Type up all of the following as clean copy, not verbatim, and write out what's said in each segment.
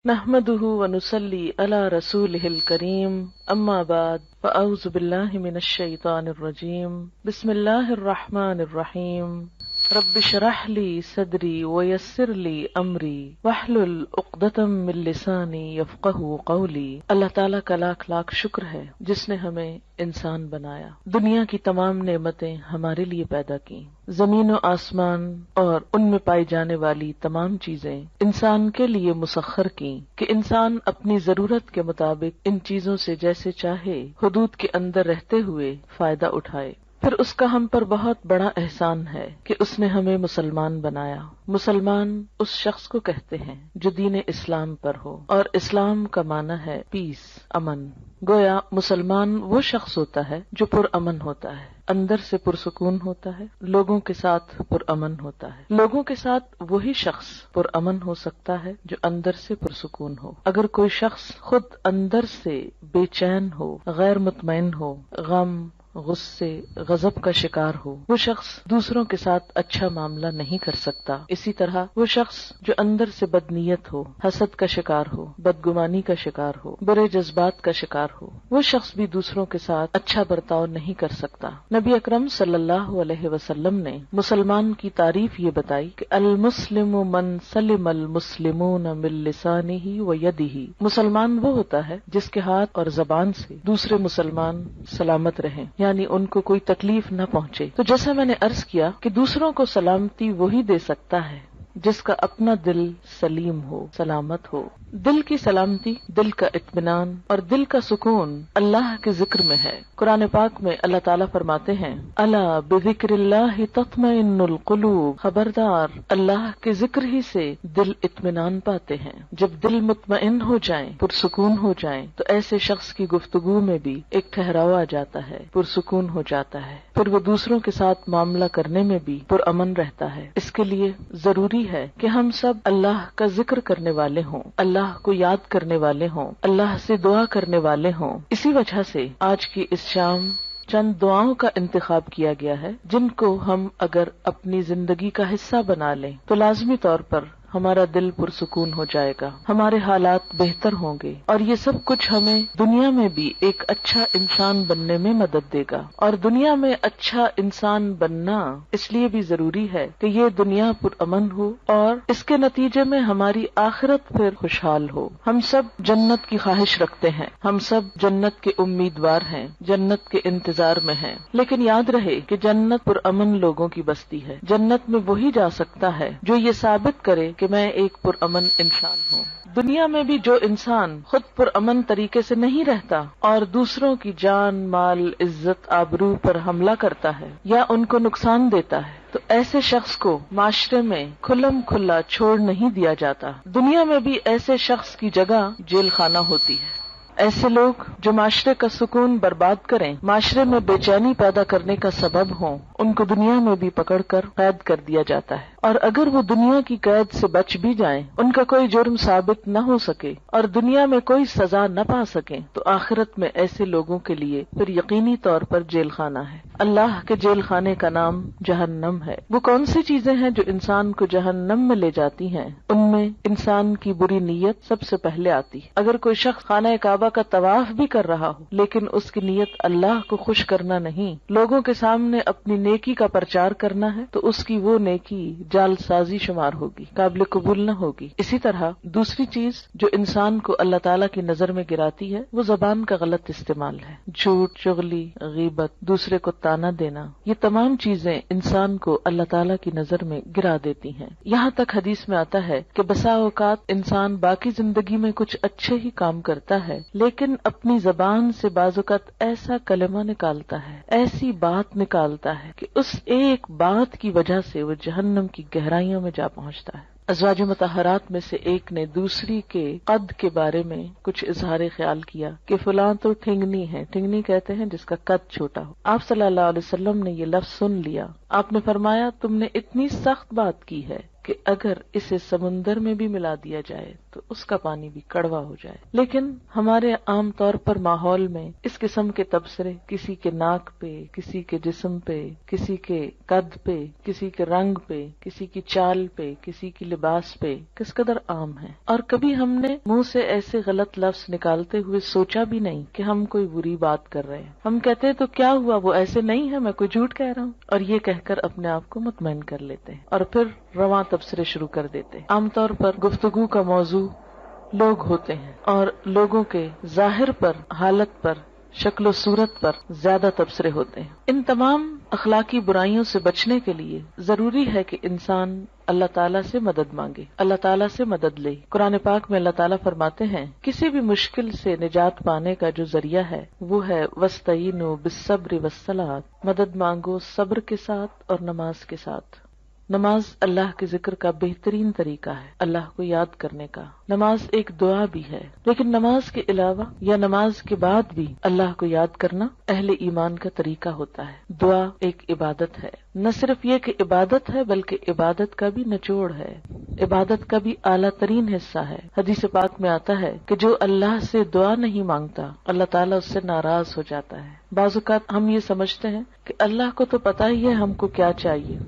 نحمده ونصلي على رسوله الكريم اما بعد فاعوذ بالله من الشيطان الرجيم بسم الله الرحمن الرحيم رب اشرح لي صدري ويسر لي امري واحلل عقدة من لساني يفقهوا قولي۔ اللہ تعالیٰ کا لاکھ شکر ہے جس نے ہمیں انسان بنایا، دنیا کی تمام نعمتیں ہمارے لیے پیدا کی، زمین و آسمان اور ان میں پائی جانے والی تمام چیزیں انسان کے لیے مسخر کی کہ انسان اپنی ضرورت کے مطابق ان چیزوں سے جیسے چاہے حدود کے اندر رہتے ہوئے فائدہ اٹھائے۔ پھر اس کا ہم پر بہت بڑا احسان ہے کہ اس نے ہمیں مسلمان بنایا۔ مسلمان اس شخص کو کہتے ہیں جو دین اسلام پر ہو، اور اسلام کا معنی ہے پیس، امن۔ گویا مسلمان وہ شخص ہوتا ہے جو پرامن ہوتا ہے، اندر سے پرسکون ہوتا ہے، لوگوں کے ساتھ پرامن ہوتا ہے۔ لوگوں کے ساتھ وہی شخص پرامن ہو سکتا ہے جو اندر سے پرسکون ہو۔ اگر کوئی شخص خود اندر سے بے چین ہو، غیر مطمئن ہو، غم، غصے، غضب کا شکار ہو، وہ شخص دوسروں کے ساتھ اچھا معاملہ نہیں کر سکتا۔ اسی طرح وہ شخص جو اندر سے بدنیت ہو، حسد کا شکار ہو، بدگمانی کا شکار ہو، برے جذبات کا شکار ہو، وہ شخص بھی دوسروں کے ساتھ اچھا برتاؤ نہیں کر سکتا۔ نبی اکرم صلی اللہ علیہ وسلم نے مسلمان کی تعریف یہ بتائی کہ المسلم من سلم المسلمون من لسانہ و یدہ، مسلمان وہ ہوتا ہے جس کے ہاتھ اور زبان سے دوسرے مسلمان سلامت رہیں، یعنی ان کو کوئی تکلیف نہ پہنچے۔ تو جیسا میں نے عرض کیا کہ دوسروں کو سلامتی وہی دے سکتا ہے جس کا اپنا دل سلیم ہو، سلامت ہو۔ دل کی سلامتی، دل کا اطمینان اور دل کا سکون اللہ کے ذکر میں ہے۔ قرآن پاک میں اللہ تعالیٰ فرماتے ہیں الا بذکر اللہ تطمئن القلوب، خبردار اللہ کے ذکر ہی سے دل اطمینان پاتے ہیں۔ جب دل مطمئن ہو جائیں، پرسکون ہو جائیں، تو ایسے شخص کی گفتگو میں بھی ایک ٹھہراؤ آ جاتا ہے، پرسکون ہو جاتا ہے، پھر وہ دوسروں کے ساتھ معاملہ کرنے میں بھی پرامن رہتا ہے۔ اس کے لیے ضروری ہے کہ ہم سب اللہ کا ذکر کرنے والے ہوں، اللہ کو یاد کرنے والے ہوں، اللہ سے دعا کرنے والے ہوں۔ اسی وجہ سے آج کی اس شام چند دعاؤں کا انتخاب کیا گیا ہے جن کو ہم اگر اپنی زندگی کا حصہ بنا لیں تو لازمی طور پر ہمارا دل پرسکون ہو جائے گا، ہمارے حالات بہتر ہوں گے، اور یہ سب کچھ ہمیں دنیا میں بھی ایک اچھا انسان بننے میں مدد دے گا۔ اور دنیا میں اچھا انسان بننا اس لیے بھی ضروری ہے کہ یہ دنیا پرامن ہو اور اس کے نتیجے میں ہماری آخرت پھر خوشحال ہو۔ ہم سب جنت کی خواہش رکھتے ہیں، ہم سب جنت کے امیدوار ہیں، جنت کے انتظار میں ہیں، لیکن یاد رہے کہ جنت پرامن لوگوں کی بستی ہے۔ جنت میں وہی جا سکتا ہے جو یہ ثابت کرے کہ میں ایک پرامن انسان ہوں۔ دنیا میں بھی جو انسان خود پرامن طریقے سے نہیں رہتا اور دوسروں کی جان، مال، عزت، آبرو پر حملہ کرتا ہے یا ان کو نقصان دیتا ہے تو ایسے شخص کو معاشرے میں کھلم کھلا چھوڑ نہیں دیا جاتا۔ دنیا میں بھی ایسے شخص کی جگہ جیل خانہ ہوتی ہے۔ ایسے لوگ جو معاشرے کا سکون برباد کریں، معاشرے میں بے چینی پیدا کرنے کا سبب ہوں، ان کو دنیا میں بھی پکڑ کر قید کر دیا جاتا ہے، اور اگر وہ دنیا کی قید سے بچ بھی جائیں، ان کا کوئی جرم ثابت نہ ہو سکے اور دنیا میں کوئی سزا نہ پا سکیں، تو آخرت میں ایسے لوگوں کے لیے پھر یقینی طور پر جیل خانہ ہے۔ اللہ کے جیل خانے کا نام جہنم ہے۔ وہ کون سی چیزیں ہیں جو انسان کو جہنم میں لے جاتی ہیں؟ ان میں انسان کی بری نیت سب سے پہلے آتی ہے۔ اگر کوئی شخص خانہ کعبہ کا طواف بھی کر رہا ہو لیکن اس کی نیت اللہ کو خوش کرنا نہیں، لوگوں کے سامنے اپنی نیکی کا پرچار کرنا ہے، تو اس کی وہ نیکی جال سازی شمار ہوگی، قابل قبول نہ ہوگی۔ اسی طرح دوسری چیز جو انسان کو اللہ تعالیٰ کی نظر میں گراتی ہے وہ زبان کا غلط استعمال ہے۔ جھوٹ، چغلی، غیبت، دوسرے کو تانا دینا، یہ تمام چیزیں انسان کو اللہ تعالیٰ کی نظر میں گرا دیتی ہیں۔ یہاں تک حدیث میں آتا ہے کہ بسا اوقات انسان باقی زندگی میں کچھ اچھے ہی کام کرتا ہے لیکن اپنی زبان سے بعض اوقات ایسا کلمہ نکالتا ہے، ایسی بات نکالتا ہے کہ اس ایک بات کی وجہ سے وہ جہنم کی گہرائیوں میں جا پہنچتا ہے۔ ازواج مطہرات میں سے ایک نے دوسری کے قد کے بارے میں کچھ اظہار خیال کیا کہ فلاں تو ٹھنگنی ہے، ٹھنگنی کہتے ہیں جس کا قد چھوٹا ہو۔ آپ صلی اللہ علیہ وسلم نے یہ لفظ سن لیا، آپ نے فرمایا تم نے اتنی سخت بات کی ہے کہ اگر اسے سمندر میں بھی ملا دیا جائے تو اس کا پانی بھی کڑوا ہو جائے. لیکن ہمارے عام طور پر ماحول میں اس قسم کے تبصرے کسی کے ناک پہ، کسی کے جسم پہ، کسی کے قد پہ، کسی کے رنگ پہ، کسی کی چال پہ، کسی کی لباس پہ کس قدر عام ہیں، اور کبھی ہم نے منہ سے ایسے غلط لفظ نکالتے ہوئے سوچا بھی نہیں کہ ہم کوئی بری بات کر رہے ہیں. ہم کہتے ہیں تو کیا ہوا، وہ ایسے نہیں ہے، میں کوئی جھوٹ کہہ رہا ہوں، اور یہ کہہ کر اپنے آپ کو مطمئن کر لیتے ہیں اور پھر رواں تبصرے شروع کر دیتے ہیں. عام طور پر گفتگو کا موضوع لوگ ہوتے ہیں اور لوگوں کے ظاہر پر، حالت پر، شکل و صورت پر زیادہ تبصرے ہوتے ہیں. ان تمام اخلاقی برائیوں سے بچنے کے لیے ضروری ہے کہ انسان اللہ تعالیٰ سے مدد مانگے، اللہ تعالیٰ سے مدد لے. قرآن پاک میں اللہ تعالیٰ فرماتے ہیں کسی بھی مشکل سے نجات پانے کا جو ذریعہ ہے وہ ہے وَاسْتَعِینُوا بِالصَّبْرِ وَالصَّلَاةِ، مدد مانگو صبر کے ساتھ اور نماز کے ساتھ. نماز اللہ کے ذکر کا بہترین طریقہ ہے، اللہ کو یاد کرنے کا. نماز ایک دعا بھی ہے، لیکن نماز کے علاوہ یا نماز کے بعد بھی اللہ کو یاد کرنا اہل ایمان کا طریقہ ہوتا ہے. دعا ایک عبادت ہے، نہ صرف یہ کہ عبادت ہے بلکہ عبادت کا بھی نچوڑ ہے، عبادت کا بھی اعلیٰ ترین حصہ ہے. حدیث پاک میں آتا ہے کہ جو اللہ سے دعا نہیں مانگتا اللہ تعالیٰ اس سے ناراض ہو جاتا ہے. بعض اوقات ہم یہ سمجھتے ہیں کہ اللہ کو تو پتہ ہی ہے ہم کو کیا چاہیے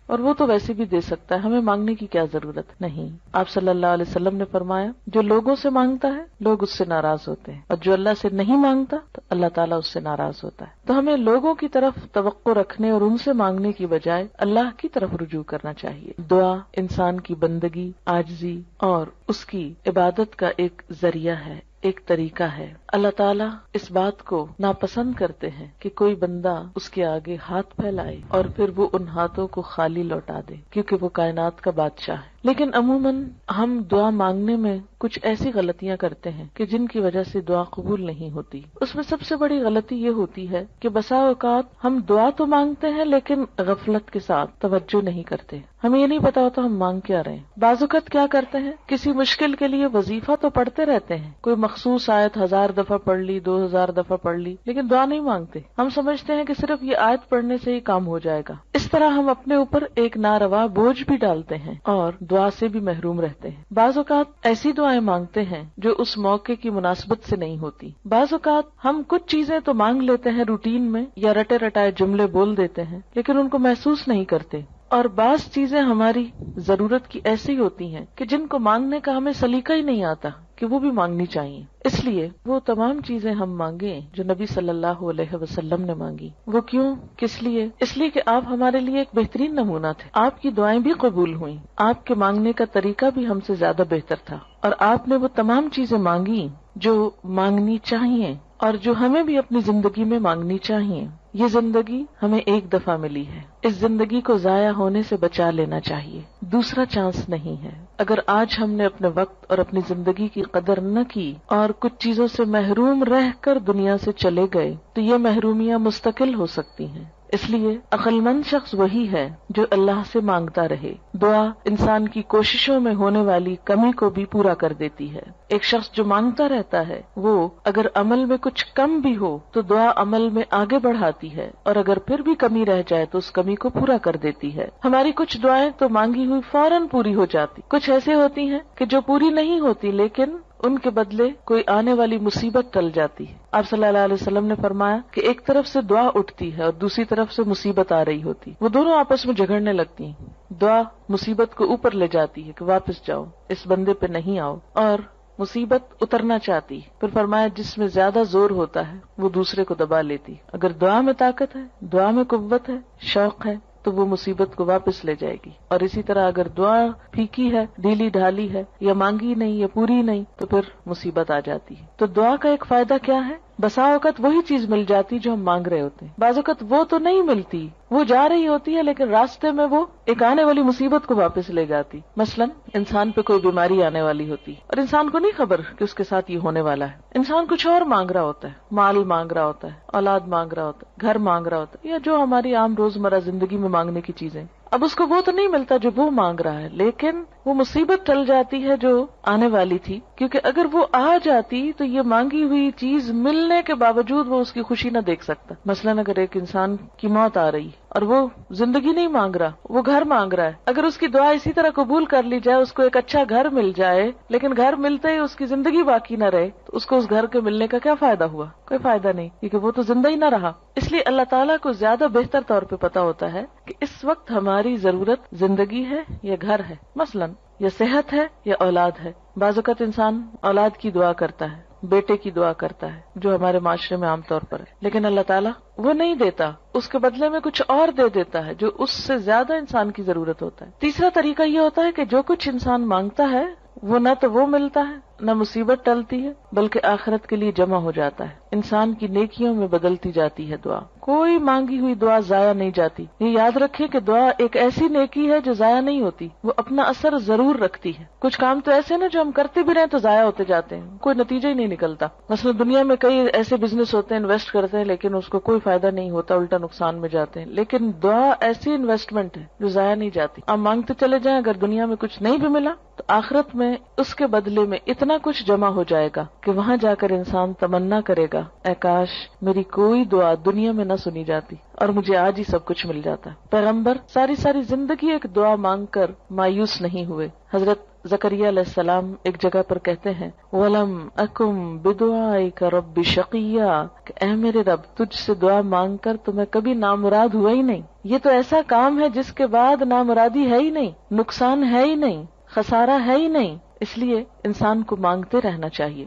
اور وہ تو ویسے بھی دے سکتا ہے، ہمیں مانگنے کی کیا ضرورت. نہیں، آپ صلی اللہ علیہ وسلم نے فرمایا جو لوگوں سے مانگتا ہے لوگ اس سے ناراض ہوتے ہیں، اور جو اللہ سے نہیں مانگتا تو اللہ تعالیٰ اس سے ناراض ہوتا ہے. تو ہمیں لوگوں کی طرف توقع رکھنے اور ان سے مانگنے کی بجائے اللہ کی طرف رجوع کرنا چاہیے. دعا انسان کی بندگی، عاجزی اور اس کی عبادت کا ایک ذریعہ ہے، ایک طریقہ ہے. اللہ تعالیٰ اس بات کو ناپسند کرتے ہیں کہ کوئی بندہ اس کے آگے ہاتھ پھیلائے اور پھر وہ ان ہاتھوں کو خالی لوٹا دے، کیونکہ وہ کائنات کا بادشاہ ہے. لیکن عموماً ہم دعا مانگنے میں کچھ ایسی غلطیاں کرتے ہیں کہ جن کی وجہ سے دعا قبول نہیں ہوتی. اس میں سب سے بڑی غلطی یہ ہوتی ہے کہ بسا اوقات ہم دعا تو مانگتے ہیں لیکن غفلت کے ساتھ توجہ نہیں کرتے، ہمیں یہ نہیں پتا ہوتا ہم مانگ کیا رہے ہیں. بعض اوقات کیا کرتے ہیں، کسی مشکل کے لیے وظیفہ تو پڑھتے رہتے ہیں، کوئی مخصوص آیت 1000 دفعہ پڑھ لی، 2000 دفعہ پڑھ لی، لیکن دعا نہیں مانگتے. ہم سمجھتے ہیں کہ صرف یہ آیت پڑھنے سے ہی کام ہو جائے گا. اس طرح ہم اپنے اوپر ایک ناروا بوجھ بھی ڈالتے ہیں اور دعا سے بھی محروم رہتے ہیں. بعض اوقات ایسی دعائیں مانگتے ہیں جو اس موقع کی مناسبت سے نہیں ہوتی. بعض اوقات ہم کچھ چیزیں تو مانگ لیتے ہیں روٹین میں یا رٹے رٹائے جملے بول دیتے ہیں لیکن ان کو محسوس نہیں کرتے. اور بعض چیزیں ہماری ضرورت کی ایسی ہوتی ہیں کہ جن کو مانگنے کا ہمیں سلیقہ ہی نہیں آتا کہ وہ بھی مانگنی چاہیے. اس لیے وہ تمام چیزیں ہم مانگیں جو نبی صلی اللہ علیہ وسلم نے مانگی. وہ کیوں، کس لیے؟ اس لیے کہ آپ ہمارے لیے ایک بہترین نمونہ تھے. آپ کی دعائیں بھی قبول ہوئیں، آپ کے مانگنے کا طریقہ بھی ہم سے زیادہ بہتر تھا، اور آپ نے وہ تمام چیزیں مانگی جو مانگنی چاہیے اور جو ہمیں بھی اپنی زندگی میں مانگنی چاہیے. یہ زندگی ہمیں ایک دفعہ ملی ہے، اس زندگی کو ضائع ہونے سے بچا لینا چاہیے، دوسرا چانس نہیں ہے. اگر آج ہم نے اپنے وقت اور اپنی زندگی کی قدر نہ کی اور کچھ چیزوں سے محروم رہ کر دنیا سے چلے گئے تو یہ محرومیاں مستقل ہو سکتی ہیں. اس لیے عقل مند شخص وہی ہے جو اللہ سے مانگتا رہے. دعا انسان کی کوششوں میں ہونے والی کمی کو بھی پورا کر دیتی ہے. ایک شخص جو مانگتا رہتا ہے وہ اگر عمل میں کچھ کم بھی ہو تو دعا عمل میں آگے بڑھاتی ہے، اور اگر پھر بھی کمی رہ جائے تو اس کمی کو پورا کر دیتی ہے. ہماری کچھ دعائیں تو مانگی ہوئی فوراً پوری ہو جاتی، کچھ ایسے ہوتی ہیں کہ جو پوری نہیں ہوتی لیکن ان کے بدلے کوئی آنے والی مصیبت ٹل جاتی ہے. آپ صلی اللہ علیہ وسلم نے فرمایا کہ ایک طرف سے دعا اٹھتی ہے اور دوسری طرف سے مصیبت آ رہی ہوتی، وہ دونوں آپس میں جھگڑنے لگتی ہیں. دعا مصیبت کو اوپر لے جاتی ہے کہ واپس جاؤ، اس بندے پہ نہیں آؤ، اور مصیبت اترنا چاہتی. پھر فرمایا جس میں زیادہ زور ہوتا ہے وہ دوسرے کو دبا لیتی. اگر دعا میں طاقت ہے، دعا میں قوت ہے، شوق ہے تو وہ مصیبت کو واپس لے جائے گی. اور اسی طرح اگر دعا پھیکی ہے، ڈھیلی ڈھالی ہے، یا مانگی نہیں یا پوری نہیں تو پھر مصیبت آ جاتی ہے. تو دعا کا ایک فائدہ کیا ہے؟ بسا اوقات وہی چیز مل جاتی جو ہم مانگ رہے ہوتے ہیں. بعض اوقات وہ تو نہیں ملتی، وہ جا رہی ہوتی ہے لیکن راستے میں وہ ایک آنے والی مصیبت کو واپس لے جاتی. مثلا انسان پہ کوئی بیماری آنے والی ہوتی اور انسان کو نہیں خبر کہ اس کے ساتھ یہ ہونے والا ہے. انسان کچھ اور مانگ رہا ہوتا ہے، مال مانگ رہا ہوتا ہے، اولاد مانگ رہا ہوتا ہے، گھر مانگ رہا ہوتا ہے، یا جو ہماری عام روزمرہ زندگی میں مانگنے کی چیزیں. اب اس کو وہ تو نہیں ملتا جو وہ مانگ رہا ہے، لیکن وہ مصیبت ٹل جاتی ہے جو آنے والی تھی، کیونکہ اگر وہ آ جاتی تو یہ مانگی ہوئی چیز ملنے کے باوجود وہ اس کی خوشی نہ دیکھ سکتا۔ مثلاً اگر ایک انسان کی موت آ رہی اور وہ زندگی نہیں مانگ رہا، وہ گھر مانگ رہا ہے، اگر اس کی دعا اسی طرح قبول کر لی جائے، اس کو ایک اچھا گھر مل جائے، لیکن گھر ملتے ہی اس کی زندگی باقی نہ رہے، تو اس کو اس گھر کے ملنے کا کیا فائدہ ہوا؟ کوئی فائدہ نہیں، کیونکہ وہ تو زندہ ہی نہ رہا۔ اس لیے اللہ تعالیٰ کو زیادہ بہتر طور پہ پتا ہوتا ہے کہ اس وقت ہماری ضرورت زندگی ہے یا گھر ہے، مثلاً یا صحت ہے یا اولاد ہے۔ بعض اوقات انسان اولاد کی دعا کرتا ہے، بیٹے کی دعا کرتا ہے، جو ہمارے معاشرے میں عام طور پر ہے، لیکن اللہ تعالیٰ وہ نہیں دیتا، اس کے بدلے میں کچھ اور دے دیتا ہے جو اس سے زیادہ انسان کی ضرورت ہوتا ہے۔ تیسرا طریقہ یہ ہوتا ہے کہ جو کچھ انسان مانگتا ہے وہ نہ تو وہ ملتا ہے، نہ مصیبت ٹلتی ہے، بلکہ آخرت کے لیے جمع ہو جاتا ہے، انسان کی نیکیوں میں بدلتی جاتی ہے دعا۔ کوئی مانگی ہوئی دعا ضائع نہیں جاتی۔ یہ یاد رکھیں کہ دعا ایک ایسی نیکی ہے جو ضائع نہیں ہوتی، وہ اپنا اثر ضرور رکھتی ہے۔ کچھ کام تو ایسے نا جو ہم کرتے بھی رہیں تو ضائع ہوتے جاتے ہیں، کوئی نتیجہ ہی نہیں نکلتا۔ مثلا دنیا میں کئی ایسے بزنس ہوتے ہیں، انویسٹ کرتے ہیں لیکن اس کو کوئی فائدہ نہیں ہوتا، الٹا نقصان میں جاتے ہیں، لیکن دعا ایسی انویسٹمنٹ ہے جو ضائع نہیں جاتی۔ آپ مانگتے چلے جائیں، اگر دنیا میں کچھ نہیں بھی ملا تو آخرت میں اس کے بدلے میں اتنا کچھ جمع ہو جائے گا کہ وہاں جا کر انسان تمنا کرے گا، اے کاش میری کوئی دعا دنیا میں نہ سنی جاتی اور مجھے آج ہی سب کچھ مل جاتا۔ پیغمبر ساری زندگی ایک دعا مانگ کر مایوس نہیں ہوئے۔ حضرت زکریا علیہ السلام ایک جگہ پر کہتے ہیں وَلَمْ أَكُمْ بِدُعَائِكَ رَبِّ شَقِيًّا، کہ اے میرے رب تجھ سے دعا مانگ کر تو میں کبھی نامراد ہوا ہی نہیں۔ یہ تو ایسا کام ہے جس کے بعد نامرادی ہے ہی نہیں، نقصان ہے ہی نہیں، خسارہ ہے ہی نہیں، اس لیے انسان کو مانگتے رہنا چاہیے۔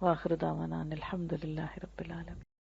وآخر دعوانا ان الحمد للہ رب العالمین۔